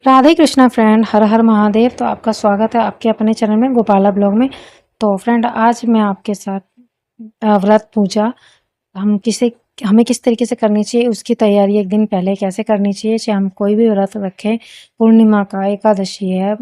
Radhe Krishna friend, हर हर महादेव। तो आपका स्वागत है आपके अपने चैनल में गोपाला ब्लॉग में। तो फ्रेंड, आज मैं आपके साथ व्रत पूजा हम किसे हमें किस तरीके से करनी चाहिए, उसकी तैयारी एक दिन पहले कैसे करनी चाहिए। चाहे हम कोई भी व्रत रखें, पूर्णिमा का, एकादशी है,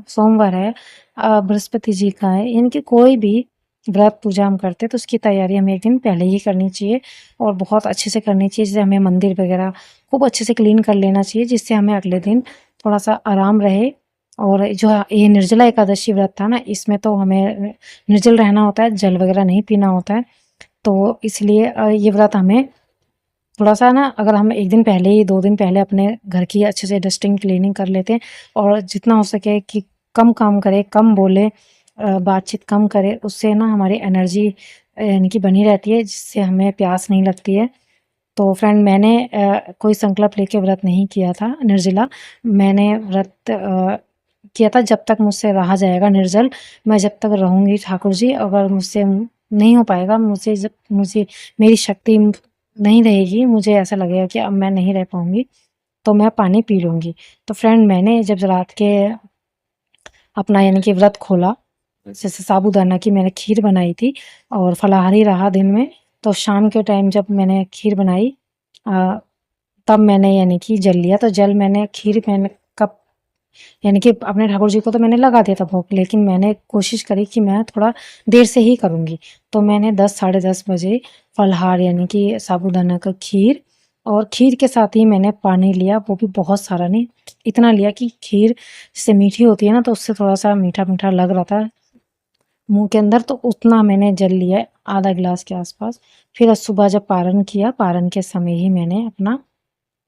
सोमवार है, बृहस्पति जी का है, इनकी कोई भी व्रत पूजा हम करते हैं तो उसकी तैयारी हमें एक दिन पहले ही करनी चाहिए और बहुत अच्छे से करनी चाहिए। जैसे हमें मंदिर वगैरह खूब अच्छे से क्लीन कर लेना चाहिए, जिससे हमें अगले दिन थोड़ा सा आराम रहे। और जो ये निर्जला एकादशी व्रत था ना, इसमें तो हमें निर्जल रहना होता है, जल वगैरह नहीं पीना होता है। तो इसलिए ये व्रत हमें थोड़ा-सा ना, अगर हम 1 दिन पहले ही 2 दिन पहले अपने घर की अच्छे से डस्टिंग क्लीनिंग कर लेते हैं और जितना हो सके कि कम काम करें, कम बोलें, बातचीत कम करें, उससे ना हमारी एनर्जी यानी कि बनी रहती है, जिससे हमें प्यास नहीं लगती है। तो फ्रेंड, मैंने कोई संकल्प लेके व्रत नहीं किया था निर्जला। मैंने व्रत किया था जब तक मुझसे रहा जाएगा निर्जल, मैं जब तक रहूँगी ठाकुर जी, अगर मुझसे नहीं हो पाएगा, मुझे मेरी शक्ति नहीं रहेगी, मुझे ऐसा लगेगा कि अब मैं नहीं रह पाऊँगी, तो मैं पानी पी लूँगी। तो फ्रेंड, मैंने जब रात के अपना यानी कि व्रत खोला, जैसे साबूदाना की मैंने खीर बनाई थी और फलाहारी रहा दिन में, तो शाम के टाइम जब मैंने खीर बनाई, अ, तब मैंने यानी कि जल लिया। तो जल मैंने खीर मैंने कब यानी कि अपने ठाकुर जी को तो मैंने लगा दिया था भोग, लेकिन मैंने कोशिश करी कि मैं थोड़ा देर से ही करूँगी। तो मैंने 10 साढ़े 10 बजे फलाहार यानी कि साबूदाना का खीर, और खीर के साथ ही मैंने पानी लिया, वो भी बहुत सारा नहीं, इतना लिया कि खीर जैसे मीठी होती है ना, तो उससे थोड़ा-सा मीठा-मीठा लग रहा था मुँह के अंदर, तो उतना मैंने जल लिया है, आधा गिलास के आस-पास। फिर आज सुबह जब पारण किया, पारण के समय ही मैंने अपना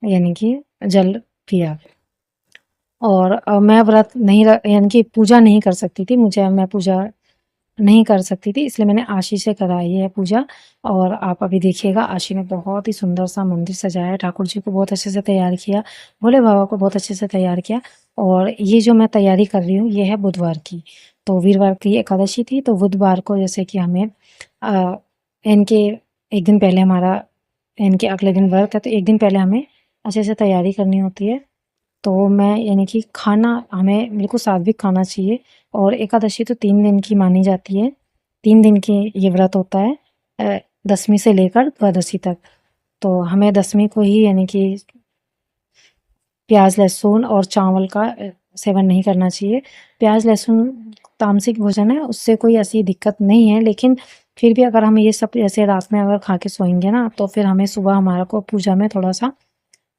यानी कि जल पिया। और मैं व्रत नहीं र यानी कि पूजा नहीं कर सकती थी, मैं पूजा नहीं कर सकती थी, इसलिए मैंने आशी से कराई है पूजा। और आप अभी देखिएगा, आशी ने बहुत ही सुंदर सा मंदिर सजाया है, ठाकुर जी को बहुत अच्छे से तैयार किया, भोले बाबा को बहुत अच्छे से तैयार किया। और ये जो मैं तैयारी कर रही हूँ, ये है बुधवार की। तो वीरवार की एकादशी थी, तो बुधवार को जैसे कि हमें इनके 1 दिन पहले हमारा इनके अगले दिन व्रत है, तो 1 दिन पहले हमें अच्छे से तैयारी करनी होती है। तो मैं यानी कि खाना हमें बिल्कुल सात्विक खाना चाहिए। और एकादशी तो 3 दिन की मानी जाती है, 3 दिन की ये व्रत होता है, दसवीं से लेकर द्वादशी तक। तो हमें दसवीं को ही यानी कि प्याज लहसुन और चावल का सेवन नहीं करना चाहिए। प्याज लहसुन तामसिक भोजन है, उससे कोई ऐसी दिक्कत नहीं है, लेकिन फिर भी अगर हम ये सब ऐसे रात में अगर खा के सोएंगे ना, तो फिर हमें सुबह हमारा को पूजा में थोड़ा सा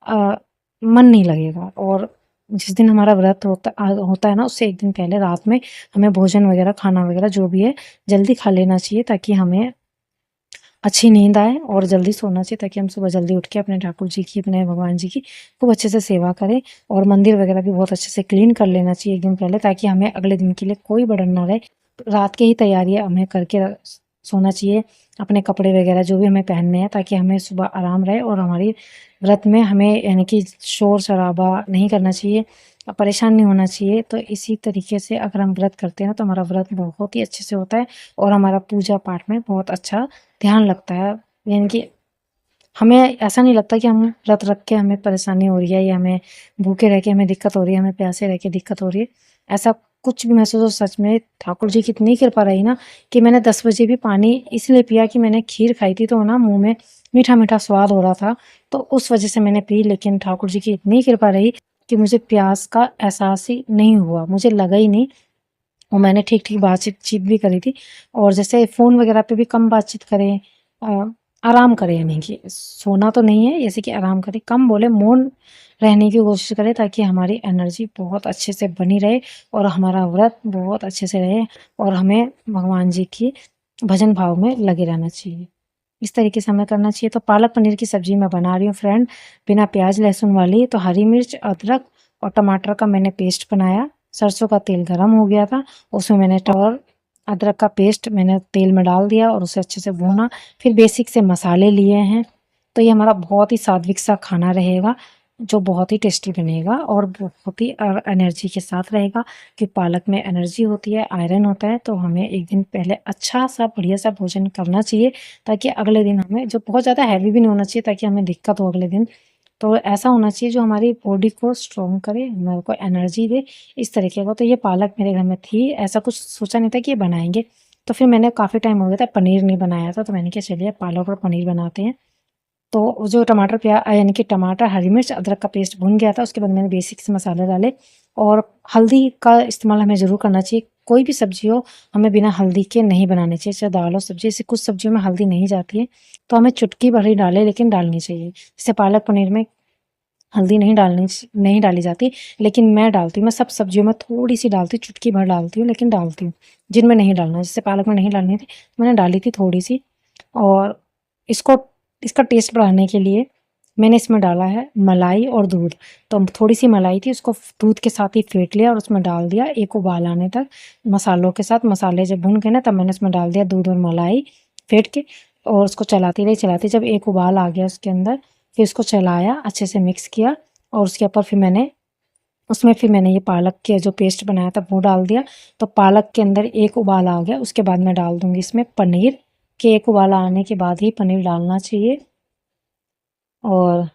अ, मन नहीं लगेगा। और जिस दिन हमारा व्रत होता है ना, उससे 1 दिन पहले रात में हमें भोजन वगैरह, खाना वगैरह जो भी है, जल्दी खा लेना चाहिए, ताकि हमें अच्छी नींद आए, और जल्दी सोना चाहिए, ताकि हम सुबह जल्दी उठ के अपने ठाकुर जी की, अपने भगवान जी की खूब अच्छे से सेवा करें। और मंदिर वगैरह भी बहुत अच्छे से क्लीन कर लेना चाहिए 1 दिन पहले, ताकि हमें अगले दिन के लिए कोई बर्डन ना रहे। रात के ही तैयारी हमें करके सोना चाहिए, अपने कपड़े वगैरह जो भी हमें पहनने हैं, ताकि हमें सुबह आराम रहे। और हमारी व्रत में हमें यानी कि शोर शराबा नहीं करना चाहिए, परेशान नहीं होना चाहिए। तो इसी तरीके से अगर हम व्रत करते हैं ना, तो हमारा व्रत बहुत ही अच्छे से होता है, और हमारा पूजा पाठ में बहुत अच्छा ध्यान लगता है। यानी कि हमें ऐसा नहीं लगता कि हम व्रत रख के हमें परेशानी हो रही है, या हमें भूखे रह के हमें दिक्कत हो रही है, हमें प्यासे रह के दिक्कत हो रही है, ऐसा कुछ भी महसूस हो। सच में ठाकुर जी की इतनी कृपा रही ना, कि मैंने 10 बजे भी पानी इसलिए पिया कि मैंने खीर खाई थी, तो ना मुँह में मीठा-मीठा स्वाद हो रहा था, तो उस वजह से मैंने पी। लेकिन ठाकुर जी की इतनी कृपा रही कि मुझे प्यास का एहसास ही नहीं हुआ, मुझे लगा ही नहीं। और मैंने ठीक-ठीक बातचीत भी करी थी। और जैसे फ़ोन वगैरह पे भी कम बातचीत करें, अ, आराम करें, यानी कि सोना तो नहीं है, जैसे कि आराम करें, कम बोले, मौन रहने की कोशिश करें, ताकि हमारी एनर्जी बहुत अच्छे से बनी रहे, और हमारा व्रत बहुत अच्छे से रहे, और हमें भगवान जी की भजन भाव में लगे रहना चाहिए। इस तरीके से हमें करना चाहिए। तो पालक पनीर की सब्ज़ी मैं बना रही हूँ फ्रेंड, बिना प्याज़ लहसुन वाली। तो हरी मिर्च, अदरक और टमाटर का मैंने पेस्ट बनाया। सरसों का तेल गरम हो गया था, उसमें मैंने और अदरक का पेस्ट मैंने तेल में डाल दिया, और उसे अच्छे से भूना। फिर बेसिक से मसाले लिए हैं। तो ये हमारा बहुत ही सात्विक सा खाना रहेगा, जो बहुत ही टेस्टी बनेगा, और बहुत ही एनर्जी के साथ रहेगा, कि पालक में एनर्जी होती है, आयरन होता है। तो हमें 1 दिन पहले अच्छा सा बढ़िया सा भोजन करना चाहिए, ताकि अगले दिन हमें जो बहुत ज़्यादा हैवी भी नहीं होना चाहिए, ताकि हमें दिक्कत हो अगले दिन। तो ऐसा होना चाहिए जो हमारी बॉडी को स्ट्रॉन्ग करे, हमारे को एनर्जी दे, इस तरीके का। तो ये पालक मेरे घर में थी, ऐसा कुछ सोचा नहीं था कि ये बनाएंगे। तो फिर मैंने काफ़ी टाइम हो गया था पनीर नहीं बनाया था, तो मैंने कहा चलिए पालक और पनीर बनाते हैं। तो जो टमाटर यानी कि टमाटर, हरी मिर्च, अदरक का पेस्ट भुन गया था। उसके बाद मैंने बेसिक से मसाले डाले, और हल्दी का इस्तेमाल हमें ज़रूर करना चाहिए। कोई भी सब्जी हो हमें बिना हल्दी के नहीं बनानी चाहिए, चाहे दाल हो सब्जी। जैसे कुछ सब्जियों में हल्दी नहीं जाती है तो हमें चुटकी भर ही डालें, लेकिन डालनी चाहिए। जैसे पालक पनीर में हल्दी नहीं डाली जाती, लेकिन मैं डालती हूँ। मैं सब सब्जियों में थोड़ी सी डालती हूँ, चुटकी भर डालती हूँ, लेकिन डालती हूँ। जिनमें नहीं डालना, जैसे पालक में नहीं डालनी थी मैंने डाली थी थोड़ी सी। और इसको इसका टेस्ट बढ़ाने के लिए मैंने इसमें डाला है मलाई और दूध। तो थोड़ी सी मलाई थी, उसको दूध के साथ ही फेंट लिया और उसमें डाल दिया एक उबाल आने तक मसालों के साथ। मसाले जब भुन गए ना, तब मैंने उसमें डाल दिया दूध और मलाई फेंट के, और उसको चलाती जब एक उबाल आ गया उसके अंदर, फिर उसको चलाया, अच्छे से मिक्स किया। और उसके ऊपर फिर मैंने ये पालक के जो पेस्ट बनाया था वो डाल दिया। तो पालक के अंदर एक उबाल आ गया, उसके बाद मैं डाल दूंगी इसमें पनीर। के एक उबाला आने के बाद ही पनीर डालना चाहिए। और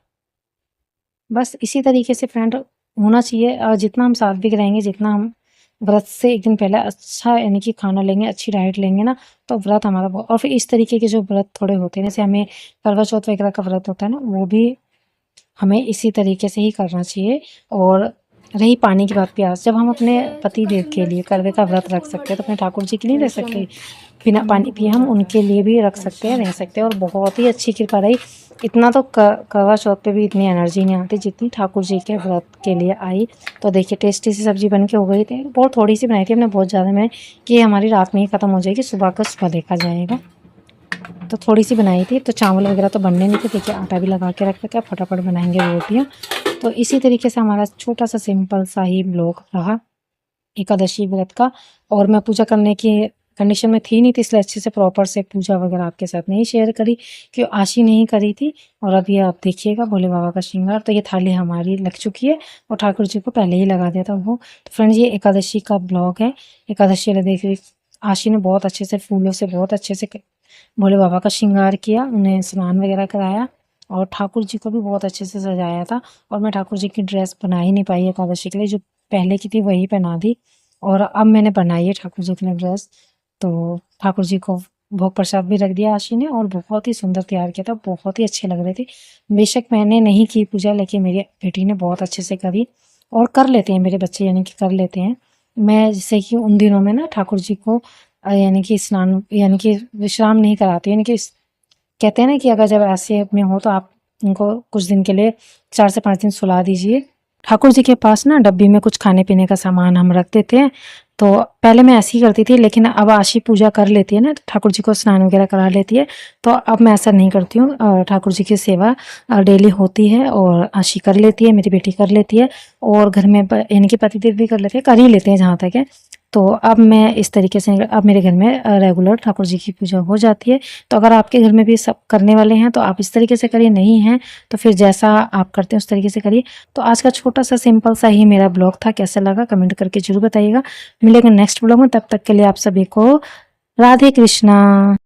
बस इसी तरीके से फ्रेंड होना चाहिए। और जितना हम सात्विक रहेंगे, जितना हम व्रत से एक दिन पहले अच्छा यानी कि खाना लेंगे, अच्छी डाइट लेंगे ना, तो व्रत हमारा और फिर इस तरीके के जो व्रत थोड़े होते हैं, जैसे हमें करवा चौथ वगैरह का व्रत होता है ना, वो भी हमें इसी तरीके से ही करना चाहिए। और रही पानी की बात, प्यास जब हम अपने पति देव के लिए करवे का व्रत रख सकते हैं, तो अपने ठाकुर जी के लिए रख सकते, बिना पानी पिए हम उनके लिए भी रख सकते हैं, रह सकते हैं। और बहुत ही अच्छी कृपा रही। इतना तो करवा चौथ पे भी इतनी एनर्जी नहीं आती जितनी ठाकुर जी के व्रत के लिए आई। तो देखिए टेस्टी सी सब्जी बन के हो गई थी। बहुत थोड़ी सी बनाई थी हमने, बहुत ज़्यादा में कि हमारी रात में ही ख़त्म हो जाएगी, सुबह का सुबह देखा जाएगा। तो थोड़ी सी बनाई थी। तो चावल वगैरह तो बनने नहीं थे, देखिए आटा भी लगा के रख रखा, फटाफट बनाएंगे रोटियाँ। तो इसी तरीके से हमारा छोटा सा सिंपल सा ही ब्लॉग रहा एकादशी व्रत का। और मैं पूजा करने की कंडीशन में थी नहीं थी, इसलिए अच्छे से प्रॉपर से पूजा वगैरह आपके साथ नहीं शेयर करी, क्यों आशी नहीं करी थी। और अब ये आप देखिएगा भोले बाबा का श्रृंगार। तो ये थाली हमारी लग चुकी है और ठाकुर जी को पहले ही लगा दिया था वो। तो फ्रेंड्स ये एकादशी का ब्लॉग है। एकादशी वाले देखिए आशी ने बहुत अच्छे से फूलों से बहुत अच्छे से भोले बाबा का श्रृंगार किया, उन्हें स्नान वगैरह कराया, और ठाकुर जी को भी बहुत अच्छे से सजाया था। और मैं ठाकुर जी की ड्रेस बना ही नहीं पाई एकादशी के लिए, जो पहले की थी वही पहना दी। और अब मैंने बनाई है ठाकुर जी के लिए ड्रेस। तो ठाकुर जी को भोग प्रसाद भी रख दिया आशी ने, और बहुत ही सुंदर तैयार किया था, बहुत ही अच्छे लग रहे थे। बेशक मैंने नहीं की पूजा, लेकिन मेरी बेटी ने बहुत अच्छे से करी। और कर लेते हैं मेरे बच्चे, यानी कि कर लेते हैं। मैं जैसे कि उन दिनों में ना ठाकुर जी को यानी कि स्नान यानी कि विश्राम नहीं कराती, यानी कि कहते हैं ना कि अगर जब ऐसे में हो तो आप उनको कुछ दिन के लिए 4 से 5 दिन सुला दीजिए। ठाकुर जी के पास ना डब्बी में कुछ खाने पीने का सामान हम रख देते हैं। तो पहले मैं ऐसे ही करती थी, लेकिन अब आशी पूजा कर लेती है ना, ठाकुर जी को स्नान वगैरह करा लेती है, तो अब मैं ऐसा नहीं करती हूँ। ठाकुर जी की सेवा डेली होती है और आशी कर लेती है, मेरी बेटी कर लेती है, और घर में यानी कि पतिदेव भी कर लेते हैं, कर ही लेते हैं जहाँ तक है। तो अब मैं इस तरीके से, अब मेरे घर में रेगुलर ठाकुर जी की पूजा हो जाती है। तो अगर आपके घर में भी सब करने वाले हैं तो आप इस तरीके से करिए, नहीं हैं तो फिर जैसा आप करते हैं उस तरीके से करिए। तो आज का छोटा सा सिंपल सा ही मेरा ब्लॉग था, कैसा लगा कमेंट करके जरूर बताइएगा। मिलेंगे नेक्स्ट ब्लॉग में, तब तक के लिए आप सभी को राधे कृष्णा।